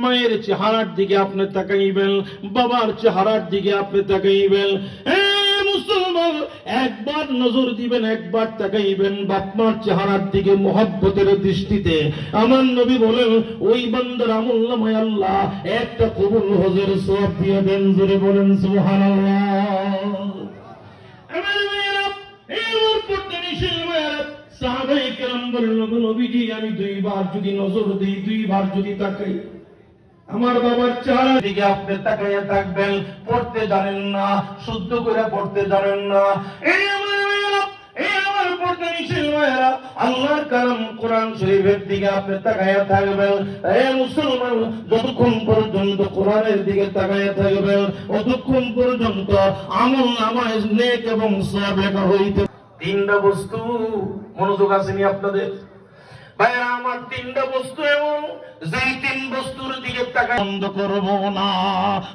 মায়ের চেহারার দিকে আপনি তাকাইবেন, বাবার চেহারার দিকে আপনি তাকাইবেন। মুসলমান, একবার নজর দিবেন, একবার তাকাইবেন বাপ মার চেহারার দিকে মহব্বতের দৃষ্টিতে। আমার নবী বলেন ওই বান্দার আমলনামায় আল্লাহ একটা কবুল হজের সওয়াব দিয়ে দেন। জোরে বলেন সুবহানাল্লাহ। আমার মেয়েরা, আমার পর্দানিশীল মেয়েরা, সাহাবায়ে কেরাম বললেন নবীজি আমি দুইবার যদি নজর দিই, দুইবার যদি তাকাই, আমার বাবার চেহারার দিকে আপনি তাকাইয়া থাকবেন। পড়তে জানেন না, শুদ্ধ করে পড়তে জানেন না, এই আমার মেয়েরা, এই আমার পর্দানিশীল মেয়েরা, আল্লাহর কালাম কোরআন শরীফের দিকে আপনি তাকাইয়া থাকবেন। এই মুসলমান, যতক্ষণ পর্যন্ত কোরআনের দিকে তাকাইয়া থাকবেন ততক্ষণ পর্যন্ত আমলনামায় নেক এবং সওয়াব লেখা হইতে। তিনটা বস্তু, মনোযোগ আসেনি আপনাদের ভাইরা আমার, তিনটা বস্তু এমন যেই তিন বস্তুর দিকে তাকায় বন্ধ করব না।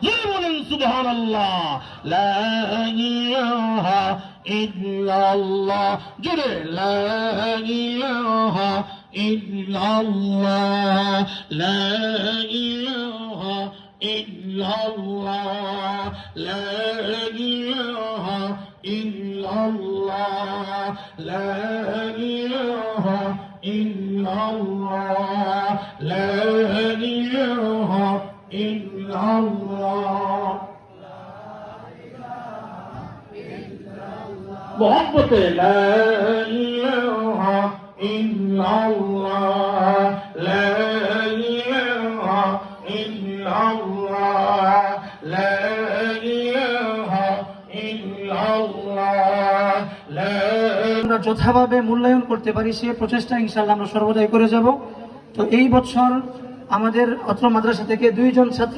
জোরে বলেন সুবহানাল্লাহ। লা ইলাহা ইল্লাল্লাহ, জোরে লা ইলাহা ইল্লাল্লাহ, লা ইলাহা ইল্লাল্লাহ, লা ইলাহা ইল্লাল্লাহ, লা ইলাহা ইল্লাল্লাহ, লা ইলাহা ইল্লাল্লাহ। মোহাম্মতে লা ইলাহা ইল্লাল্লাহ, লা ইলাহা ইল্লাল্লাহ, লা ইলাহা ইল্লাল্লাহ, লা। আমরা যথাভাবে মূল্যায়ন করতে পারি সে প্রচেষ্টা ইনশাআল্লাহ আমরা সর্বদাই করে যাব। তো এই বছর আমাদের অত্র মাদ্রাসা থেকে 2 জন ছাত্র